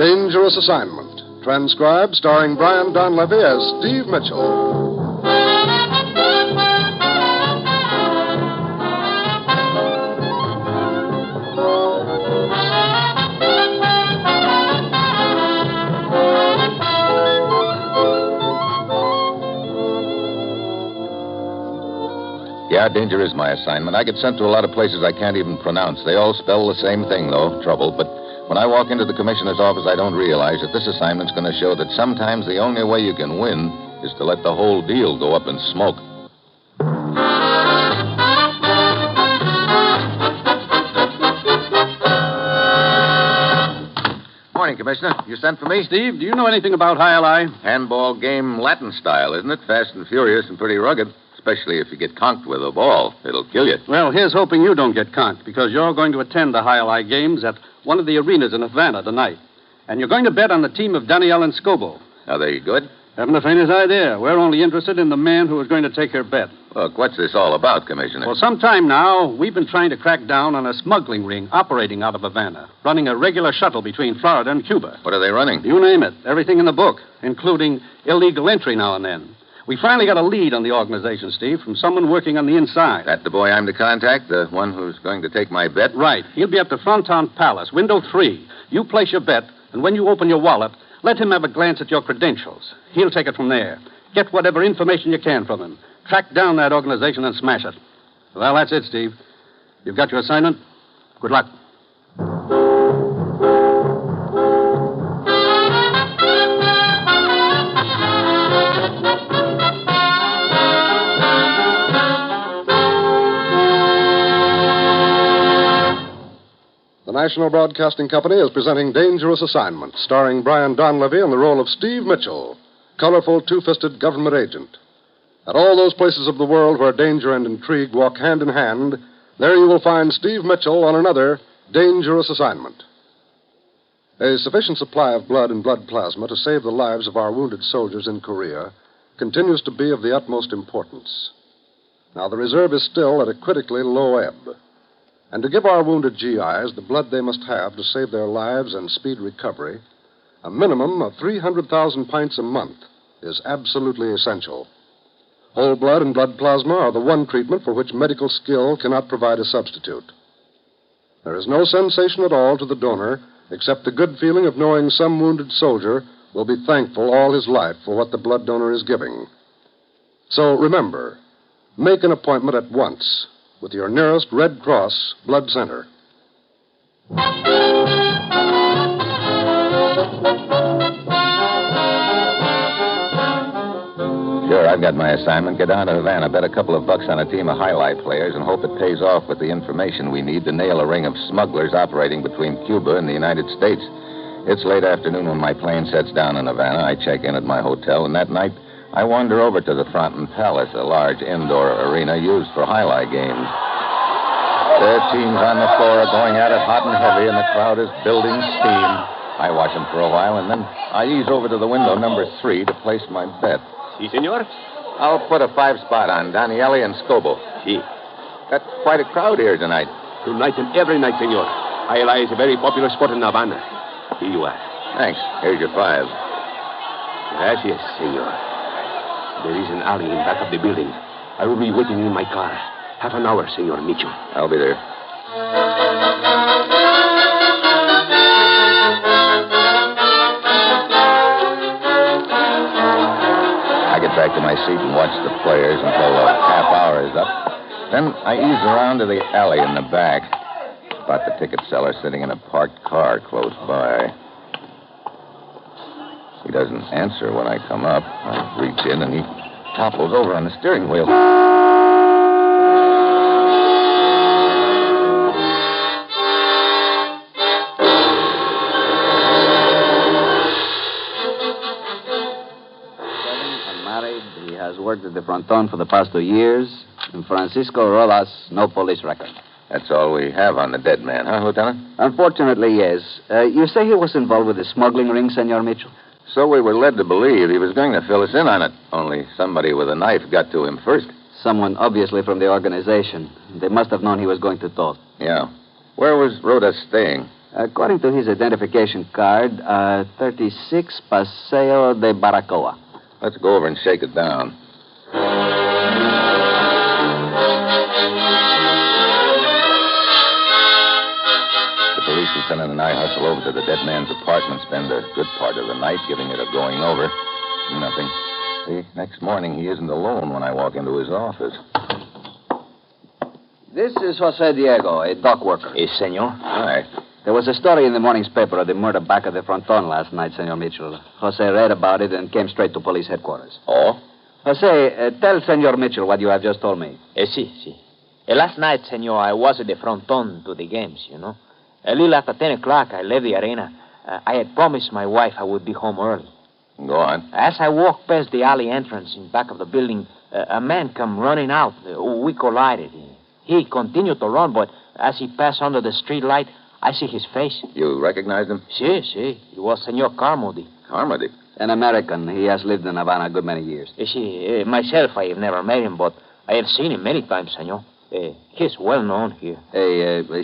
Dangerous Assignment, transcribed starring Brian Donlevy as Steve Mitchell. Yeah, danger is my assignment. I get sent to a lot of places I can't even pronounce. They all spell the same thing, though, trouble. But when I walk into the commissioner's office, I don't realize that this assignment's going to show that sometimes the only way you can win is to let the whole deal go up in smoke. Morning, Commissioner. You sent for me? Steve, do you know anything about high-lie? Handball game Latin style, isn't it? Fast and furious and pretty rugged. Especially if you get conked with a ball. It'll kill you. Well, here's hoping you don't get conked, because you're going to attend the high-lie games at one of the arenas in Havana tonight. And you're going to bet on the team of Danielle and Scobo. Are they good? Haven't the faintest idea. We're only interested in the man who is going to take your bet. Look, what's this all about, Commissioner? For some time now, we've been trying to crack down on a smuggling ring operating out of Havana, running a regular shuttle between Florida and Cuba. What are they running? You name it. Everything in the book, including illegal entry now and then. We finally got a lead on the organization, Steve, from someone working on the inside. That the boy I'm to contact? The one who's going to take my bet? Right. He'll be up to Fronton Palace, window 3. You place your bet, and when you open your wallet, let him have a glance at your credentials. He'll take it from there. Get whatever information you can from him. Track down that organization and smash it. Well, that's it, Steve. You've got your assignment. Good luck. The National Broadcasting Company is presenting Dangerous Assignment, starring Brian Donlevy in the role of Steve Mitchell, colorful, two-fisted government agent. At all those places of the world where danger and intrigue walk hand in hand, there you will find Steve Mitchell on another Dangerous Assignment. A sufficient supply of blood and blood plasma to save the lives of our wounded soldiers in Korea continues to be of the utmost importance. Now, the reserve is still at a critically low ebb. And to give our wounded GIs the blood they must have to save their lives and speed recovery, a minimum of 300,000 pints a month is absolutely essential. Whole blood and blood plasma are the one treatment for which medical skill cannot provide a substitute. There is no sensation at all to the donor except the good feeling of knowing some wounded soldier will be thankful all his life for what the blood donor is giving. So remember, make an appointment at once with your nearest Red Cross blood center. Sure, I've got my assignment. Get down to Havana, bet a couple of bucks on a team of highlight players, and hope it pays off with the information we need to nail a ring of smugglers operating between Cuba and the United States. It's late afternoon when my plane sets down in Havana. I check in at my hotel, and that night I wander over to the Fronton Palace, a large indoor arena used for highlight games. Their teams on the floor are going at it hot and heavy, and the crowd is building steam. I watch them for a while, and then I ease over to the window number 3 to place my bet. Si, senor. I'll put a 5-spot on Daniele and Scobo. Si. Got quite a crowd here tonight. Tonight and every night, senor. Highlight is a very popular sport in Havana. Here you are. Thanks. Here's your 5. Gracias, senor. There is an alley in back of the building. I will be waiting in my car. Half an hour, Senor Mitchell. I'll be there. I get back to my seat and watch the players until the half hour is up. Then I ease around to the alley in the back. Spot the ticket seller sitting in a parked car close by. He doesn't answer when I come up. I reach in and he topples over on the steering wheel. Unmarried. He has worked at the Fronton for the past 2 years. And Francisco Rodas, no police record. That's all we have on the dead man, huh, Lieutenant? Unfortunately, yes. You say he was involved with the smuggling ring, Senor Mitchell? So we were led to believe he was going to fill us in on it. Only somebody with a knife got to him first. Someone obviously from the organization. They must have known he was going to talk. Yeah. Where was Rhoda staying? According to his identification card, 36 Paseo de Baracoa. Let's go over and shake it down. The police lieutenant and I hustle over to the dead man's apartment, spend a good part of the night giving it a going over. Nothing. The next morning, he isn't alone when I walk into his office. This is Jose Diego, a dock worker. Senor? Hi. There was a story in the morning's paper of the murder back at the fronton last night, Senor Mitchell. Jose read about it and came straight to police headquarters. Oh? Jose, tell Senor Mitchell what you have just told me. Sí. Last night, senor, I was at the fronton to the games, you know. A little after 10 o'clock, I left the arena. I had promised my wife I would be home early. Go on. As I walked past the alley entrance in back of the building, a man come running out. We collided. He continued to run, but as he passed under the street light, I see his face. You recognized him? Sí. It was Senor Carmody. Carmody? An American. He has lived in Havana a good many years. Myself, I have never met him, but I have seen him many times, senor. He's well known here.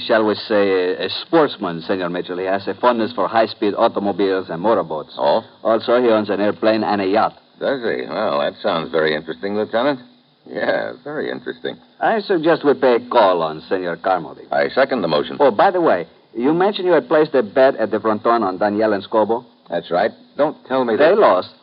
Shall we say, a sportsman, Senor Mitchell. He has a fondness for high-speed automobiles and motorboats. Oh? Also, he owns an airplane and a yacht. Does he? Well, that sounds very interesting, Lieutenant. Yeah, very interesting. I suggest we pay a call on Senor Carmody. I second the motion. Oh, by the way, you mentioned you had placed a bet at the fronton on Daniel and Scobo. That's right. Don't tell me They lost.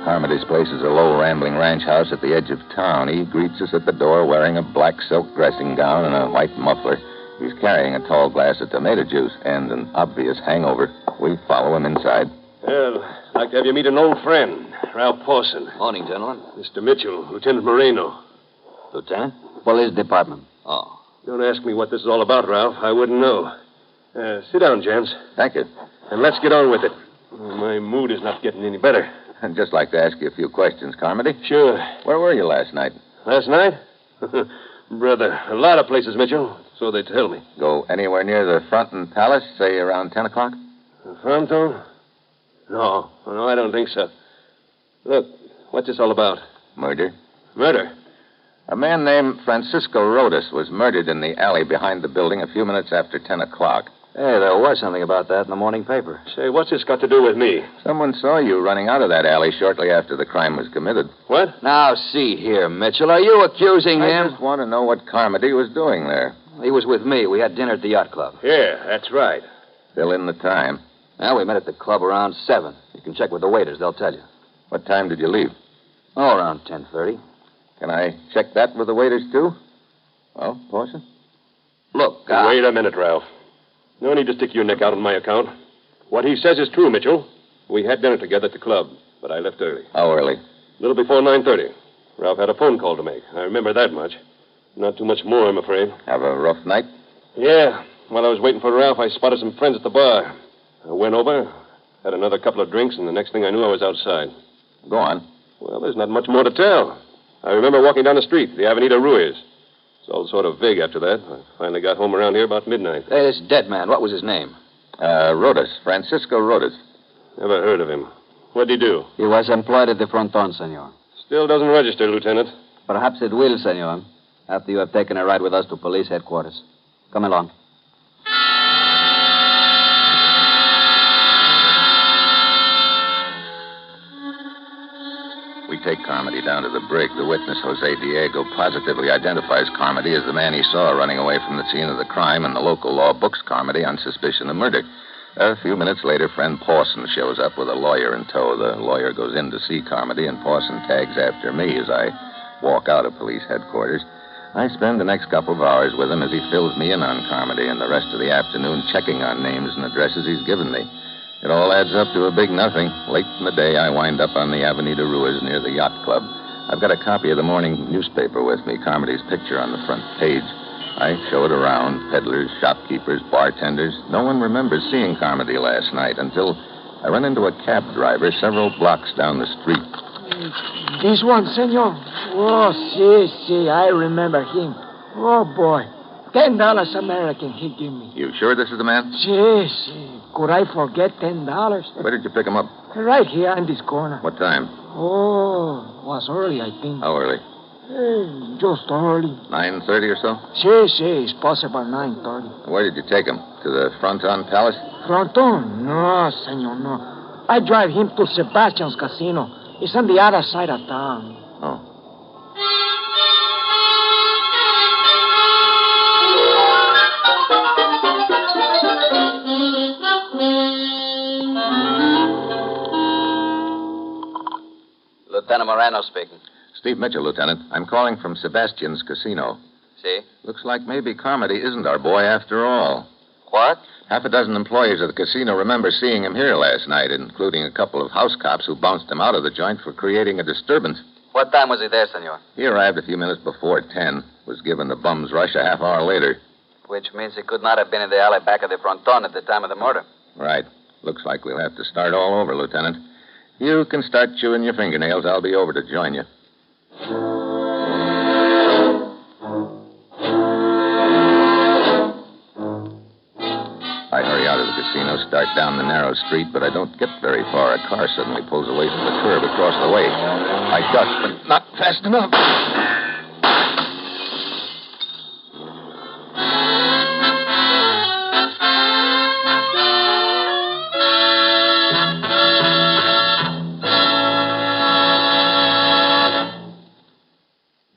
Carmody's place is a low, rambling ranch house at the edge of town. He greets us at the door wearing a black silk dressing gown and a white muffler. He's carrying a tall glass of tomato juice and an obvious hangover. We follow him inside. Well, I'd like to have you meet an old friend, Ralph Pawson. Morning, gentlemen. Mr. Mitchell, Lieutenant Moreno. Lieutenant? Police Department. Oh. Don't ask me what this is all about, Ralph. I wouldn't know. Sit down, gents. Thank you. And let's get on with it. My mood is not getting any better. I'd just like to ask you a few questions, Carmody. Sure. Where were you last night? Last night? Brother, a lot of places, Mitchell. So they tell me. Go anywhere near the Fronton Palace, say around 10 o'clock? The Fronton? No, I don't think so. Look, what's this all about? Murder. Murder? A man named Francisco Rodas was murdered in the alley behind the building a few minutes after 10 o'clock. Hey, there was something about that in the morning paper. Say, what's this got to do with me? Someone saw you running out of that alley shortly after the crime was committed. What? Now, see here, Mitchell. Are you accusing I him? just want to know what Carmody was doing there. He was with me. We had dinner at the yacht club. Yeah, that's right. Fill in the time. Well, we met at the club around 7. You can check with the waiters. They'll tell you. What time did you leave? Oh, around 10:30. Can I check that with the waiters, too? Well, Pawson? Look, Wait a minute, Ralph. No need to stick your neck out on my account. What he says is true, Mitchell. We had dinner together at the club, but I left early. How early? A little before 9:30. Ralph had a phone call to make. I remember that much. Not too much more, I'm afraid. Have a rough night? Yeah. While I was waiting for Ralph, I spotted some friends at the bar. I went over, had another couple of drinks, and the next thing I knew, I was outside. Go on. Well, there's not much more to tell. I remember walking down the street, the Avenida Ruiz. It's all sort of vague after that. I finally got home around here about midnight. Hey, this dead man, what was his name? Rodas. Francisco Rodas. Never heard of him. What'd he do? He was employed at the fronton, senor. Still doesn't register, Lieutenant. Perhaps it will, senor, after you have taken a ride with us to police headquarters. Come along. We take Carmody down to the brig. The witness, Jose Diego, positively identifies Carmody as the man he saw running away from the scene of the crime, and the local law books Carmody on suspicion of murder. A few minutes later, friend Pawson shows up with a lawyer in tow. The lawyer goes in to see Carmody, and Pawson tags after me as I walk out of police headquarters. I spend the next couple of hours with him as he fills me in on Carmody, and the rest of the afternoon checking on names and addresses he's given me. It all adds up to a big nothing. Late in the day, I wind up on the Avenida Ruiz near the yacht club. I've got a copy of the morning newspaper with me, Carmody's picture on the front page. I show it around, peddlers, shopkeepers, bartenders. No one remembers seeing Carmody last night until I run into a cab driver several blocks down the street. This one, senor. Oh, see, I remember him. Oh, boy. $10 American he give me. You sure this is the man? See. Could I forget $10? Where did you pick him up? Right here in this corner. What time? Oh, was early, I think. How early? Just early. 9:30 or so? It's possible 9:30. Where did you take him? To the Fronton Palace? Fronton? No, senor, no. I drive him to Sebastian's casino. It's on the other side of town. Oh. Lieutenant Moreno speaking. Steve Mitchell, Lieutenant. I'm calling from Sebastian's casino. See? Looks like maybe Carmody isn't our boy after all. What? Half a dozen employees of the casino remember seeing him here last night, including a couple of house cops who bounced him out of the joint for creating a disturbance. What time was he there, senor? He arrived a few minutes before 10, was given the bum's rush a half hour later. Which means he could not have been in the alley back of the fronton at the time of the murder. Right. Looks like we'll have to start all over, Lieutenant. You can start chewing your fingernails. I'll be over to join you. I hurry out of the casino, start down the narrow street, but I don't get very far. A car suddenly pulls away from the curb across the way. I duck, but not fast enough.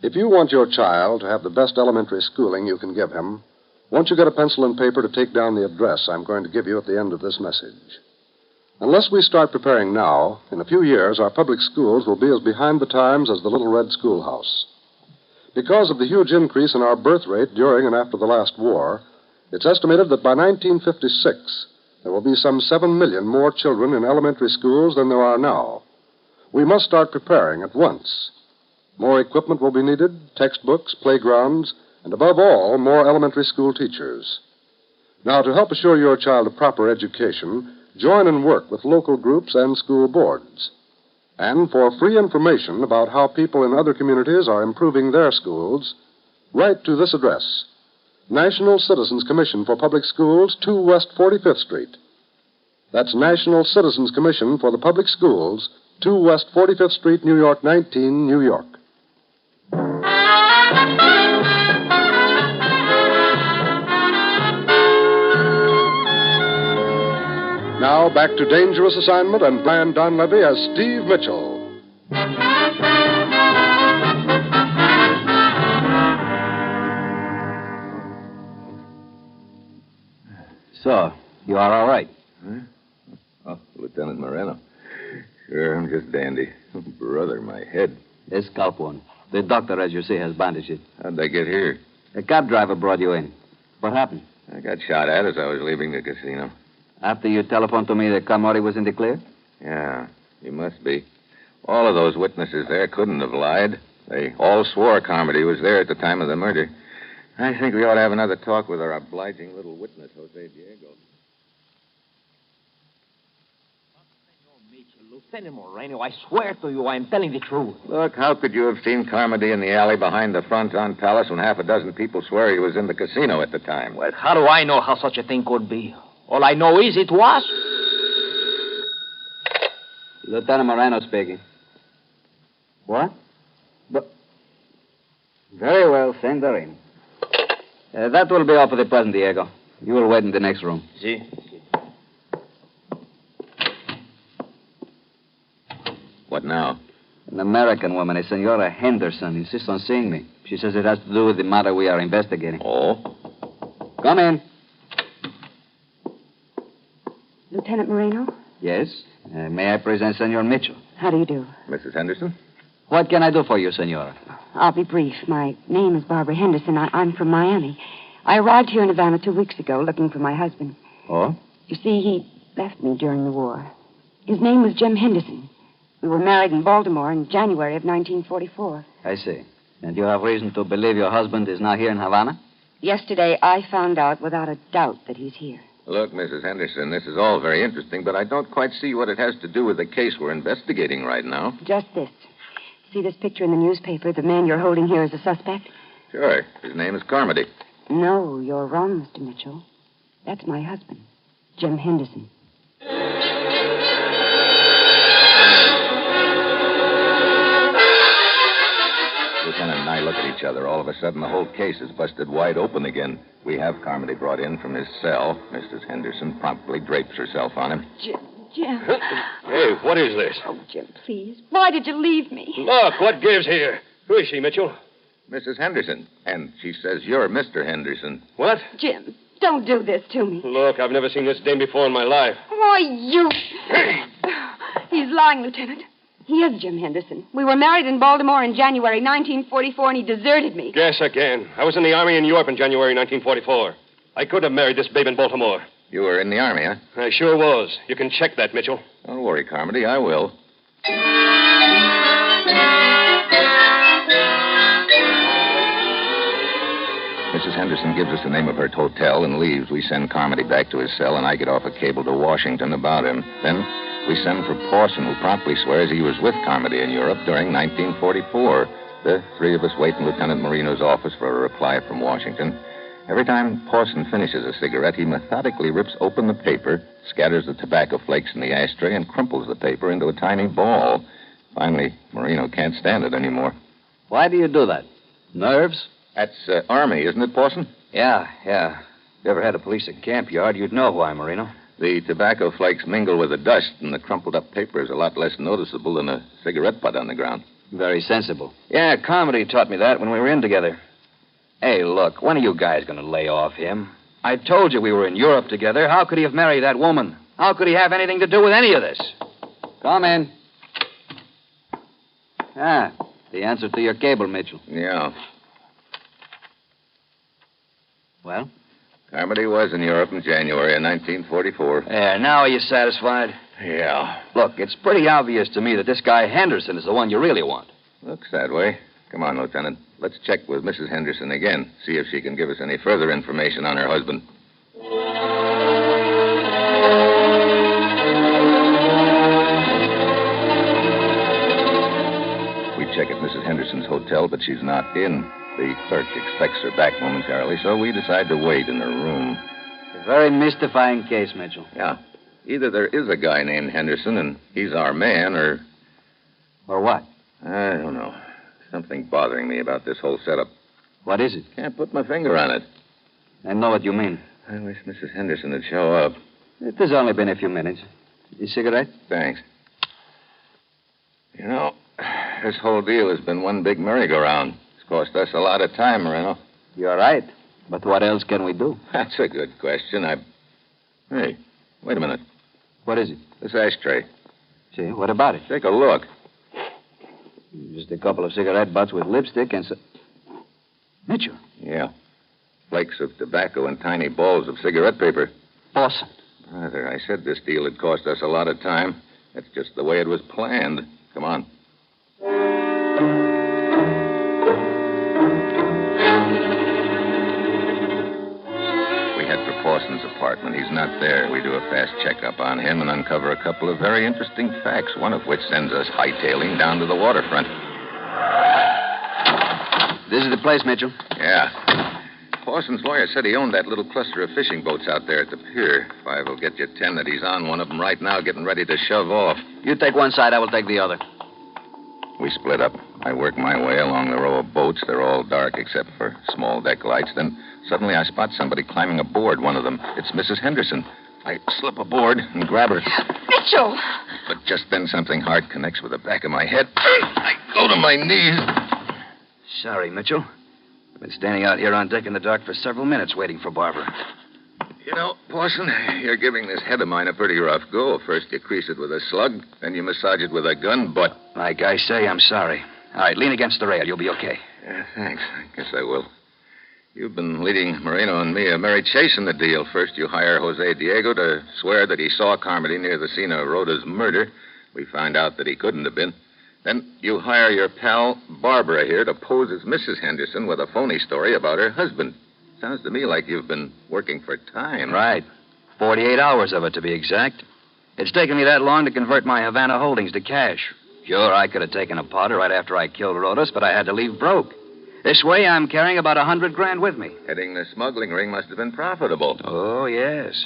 If you want your child to have the best elementary schooling you can give him, won't you get a pencil and paper to take down the address I'm going to give you at the end of this message? Unless we start preparing now, in a few years, our public schools will be as behind the times as the Little Red Schoolhouse. Because of the huge increase in our birth rate during and after the last war, it's estimated that by 1956, there will be some 7 million more children in elementary schools than there are now. We must start preparing at once. More equipment will be needed, textbooks, playgrounds, and above all, more elementary school teachers. Now, to help assure your child a proper education, join and work with local groups and school boards. And for free information about how people in other communities are improving their schools, write to this address: National Citizens Commission for Public Schools, 2 West 45th Street. That's National Citizens Commission for the Public Schools, 2 West 45th Street, New York 19, New York. Now, back to Dangerous Assignment and Brian Donlevy as Steve Mitchell. So, you are all right? Huh? Oh, Lieutenant Moreno. Sure, I'm just dandy. Brother, my head. A scalp wound. The doctor, as you say, has bandaged it. How'd they get here? A cab driver brought you in. What happened? I got shot at as I was leaving the casino. After you telephoned to me that Carmody was in the clear? Yeah, he must be. All of those witnesses there couldn't have lied. They all swore Carmody was there at the time of the murder. I think we ought to have another talk with our obliging little witness, Jose Diego. Lieutenant Moreno, I swear to you, I am telling the truth. Look, how could you have seen Carmody in the alley behind the Fronton Palace when half a dozen people swear he was in the casino at the time? Well, how do I know how such a thing could be? All I know is it was. Lieutenant Moreno speaking. What? But... Very well, send her in. That will be all for the present, Diego. You will wait in the next room. See? What now? An American woman, a Senora Henderson, insists on seeing me. She says it has to do with the matter we are investigating. Oh? Come in. Lieutenant Moreno? Yes? May I present Senor Mitchell? How do you do? Mrs. Henderson? What can I do for you, Senora? I'll be brief. My name is Barbara Henderson. I'm from Miami. I arrived here in Havana 2 weeks ago looking for my husband. Oh? You see, he left me during the war. His name was Jim Henderson. We were married in Baltimore in January of 1944. I see. And you have reason to believe your husband is now here in Havana? Yesterday, I found out without a doubt that he's here. Look, Mrs. Henderson, this is all very interesting, but I don't quite see what it has to do with the case we're investigating right now. Just this. See this picture in the newspaper? The man you're holding here is a suspect? Sure. His name is Carmody. No, you're wrong, Mr. Mitchell. That's my husband, Jim Henderson. Lieutenant I look at each other. All of a sudden, the whole case is busted wide open again. We have Carmody brought in from his cell. Mrs. Henderson promptly drapes herself on him. Jim. Hey, what is this? Oh, Jim, please. Why did you leave me? Look, what gives here? Who is she, Mitchell? Mrs. Henderson. And she says you're Mr. Henderson. What? Jim, don't do this to me. Look, I've never seen this dame before in my life. Why, you... Hey! He's lying, Lieutenant. He is Jim Henderson. We were married in Baltimore in January 1944, and he deserted me. Guess again. I was in the Army in Europe in January 1944. I could have married this babe in Baltimore. You were in the Army, huh? I sure was. You can check that, Mitchell. Don't worry, Carmody. I will. Mrs. Henderson gives us the name of her hotel and leaves. We send Carmody back to his cell, and I get off a cable to Washington about him. Then we send for Pawson, who promptly swears he was with Carmody in Europe during 1944. The three of us wait in Lieutenant Marino's office for a reply from Washington. Every time Pawson finishes a cigarette, he methodically rips open the paper, scatters the tobacco flakes in the ashtray, and crumples the paper into a tiny ball. Finally, Marino can't stand it anymore. Why do you do that? Nerves? That's Army, isn't it, Pawson? Yeah. If you ever had a police at camp yard, you'd know why, Marino. The tobacco flakes mingle with the dust, and the crumpled up paper is a lot less noticeable than a cigarette butt on the ground. Very sensible. Yeah, Carmody taught me that when we were in together. Hey, look, when are you guys going to lay off him? I told you we were in Europe together. How could he have married that woman? How could he have anything to do with any of this? Come in. Ah, the answer to your cable, Mitchell. Yeah. Well? Carmody was in Europe in January of 1944. Yeah, now are you satisfied? Yeah. Look, it's pretty obvious to me that this guy Henderson is the one you really want. Looks that way. Come on, Lieutenant. Let's check with Mrs. Henderson again, see if she can give us any further information on her husband. We check at Mrs. Henderson's hotel, but she's not in. The clerk expects her back momentarily, so we decide to wait in her room. A very mystifying case, Mitchell. Yeah. Either there is a guy named Henderson, and he's our man, or... Or what? I don't know. Something bothering me about this whole setup. What is it? Can't put my finger on it. I know what you mean. I wish Mrs. Henderson would show up. It has only been a few minutes. You cigarette? Thanks. You know, this whole deal has been one big merry-go-round. It's cost us a lot of time, Marino. You're right. But what else can we do? That's a good question. Hey, wait a minute. What is it? This ashtray. See, what about it? Take a look. Just a couple of cigarette butts with lipstick and Mitchell. Yeah. Flakes of tobacco and tiny balls of cigarette paper. Awesome. Brother, I said this deal had cost us a lot of time. That's just the way it was planned. Come on. We head for Pawson's apartment. He's not there. We do a fast checkup on him and uncover a couple of very interesting facts, one of which sends us hightailing down to the waterfront. This is the place, Mitchell. Yeah. Pawson's lawyer said he owned that little cluster of fishing boats out there at the pier. Five will get you 10 that he's on one of them right now, getting ready to shove off. You take one side, I will take the other. We split up. I work my way along the row of boats. They're all dark except for small deck lights. Then suddenly I spot somebody climbing aboard one of them. It's Mrs. Henderson. I slip aboard and grab her. Mitchell! But just then something hard connects with the back of my head. I go to my knees. Sorry, Mitchell. I've been standing out here on deck in the dark for several minutes waiting for Barbara. You know, Pawson, you're giving this head of mine a pretty rough go. First you crease it with a slug, then you massage it with a gun butt. Like I say, I'm sorry. All right, lean against the rail. You'll be okay. Yeah, thanks. I guess I will. You've been leading Marino and me a merry chase in the deal. First you hire Jose Diego to swear that he saw Carmody near the scene of Rhoda's murder. We find out that he couldn't have been. Then you hire your pal Barbara here to pose as Mrs. Henderson with a phony story about her husband. Sounds to me like you've been working for time. Right. 48 hours of it, to be exact. It's taken me that long to convert my Havana holdings to cash. Sure, I could have taken a potter right after I killed Rhodas, but I had to leave broke. This way, I'm carrying about $100,000 with me. Heading the smuggling ring must have been profitable. Oh, yes.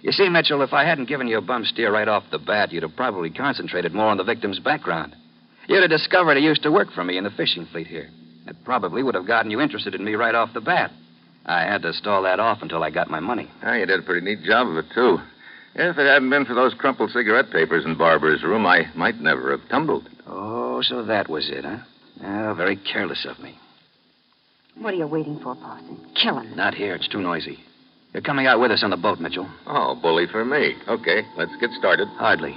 You see, Mitchell, if I hadn't given you a bum steer right off the bat, you'd have probably concentrated more on the victim's background. You'd have discovered he used to work for me in the fishing fleet here. It probably would have gotten you interested in me right off the bat. I had to stall that off until I got my money. Ah, you did a pretty neat job of it, too. If it hadn't been for those crumpled cigarette papers in Barbara's room, I might never have tumbled. Oh, so that was it, huh? Oh, very careless of me. What are you waiting for, Parson? Kill him. Not here. It's too noisy. You're coming out with us on the boat, Mitchell. Oh, bully for me. Okay, let's get started. Hardly.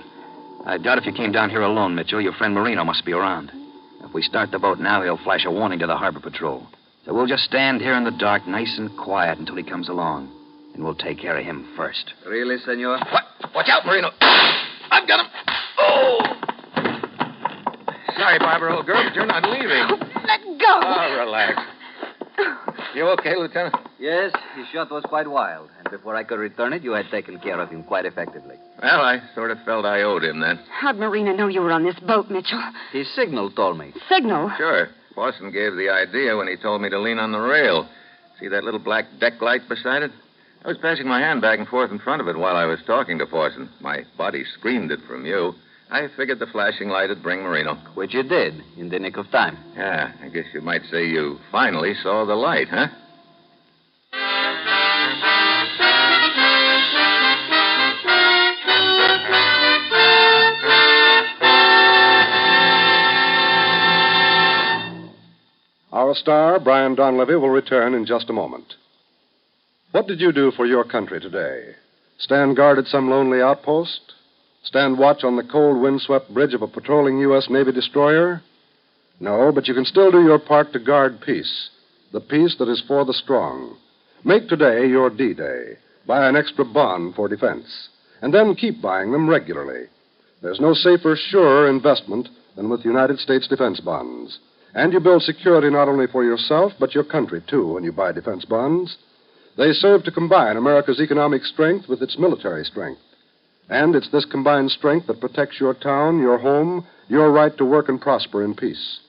I doubt if you came down here alone, Mitchell. Your friend Marino must be around. If we start the boat now, he'll flash a warning to the harbor patrol. So we'll just stand here in the dark, nice and quiet, until he comes along. And we'll take care of him first. Really, senor? What? Watch out, Marino. I've got him. Oh! Sorry, Barbara, old girl, but you're not leaving. Let go. Oh, relax. You okay, Lieutenant? Yes, his shot was quite wild. And before I could return it, you had taken care of him quite effectively. Well, I sort of felt I owed him then. How'd Marina know you were on this boat, Mitchell? His signal told me. Signal? Sure. Boston gave the idea when he told me to lean on the rail. See that little black deck light beside it? I was passing my hand back and forth in front of it while I was talking to Forson. My body screamed it from you. I figured the flashing light would bring Marino. Which you did, in the nick of time. Yeah, I guess you might say you finally saw the light, huh? Our star, Brian Donlevy, will return in just a moment. What did you do for your country today? Stand guard at some lonely outpost? Stand watch on the cold, windswept bridge of a patrolling U.S. Navy destroyer? No, but you can still do your part to guard peace, the peace that is for the strong. Make today your D-Day. Buy an extra bond for defense, and then keep buying them regularly. There's no safer, surer investment than with United States defense bonds. And you build security not only for yourself, but your country, too, when you buy defense bonds. They serve to combine America's economic strength with its military strength. And it's this combined strength that protects your town, your home, your right to work and prosper in peace.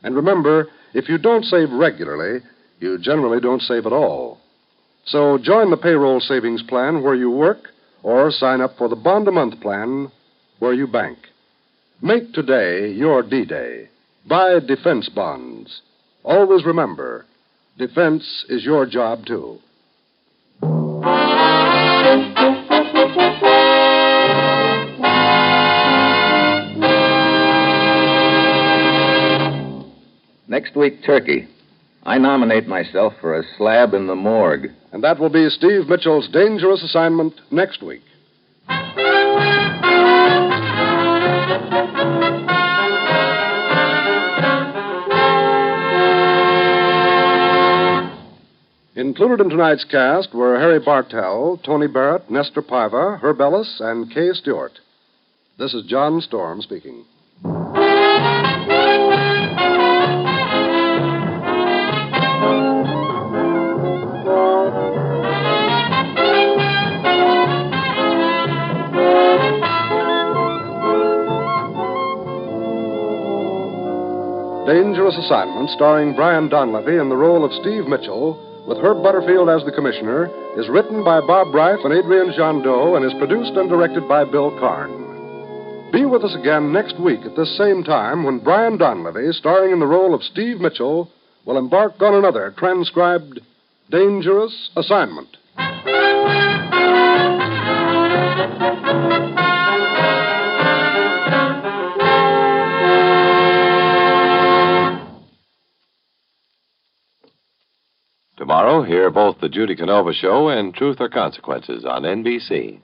And remember, if you don't save regularly, you generally don't save at all. So join the payroll savings plan where you work, or sign up for the bond-a-month plan where you bank. Make today your D-Day. Buy defense bonds. Always remember, defense is your job, too. Next week, Turkey. I nominate myself for a slab in the morgue. And that will be Steve Mitchell's dangerous assignment next week. Included in tonight's cast were Harry Bartell, Tony Barrett, Nestor Paiva, Herb Ellis, and Kay Stewart. This is John Storm speaking. Dangerous Assignment, starring Brian Donlevy in the role of Steve Mitchell, with Herb Butterfield as the commissioner, is written by Bob Reif and Adrian Jandot and is produced and directed by Bill Karn. Be with us again next week at this same time when Brian Donlevy, starring in the role of Steve Mitchell, will embark on another transcribed Dangerous Assignment. Tomorrow, hear both the Judy Canova Show and Truth or Consequences on NBC.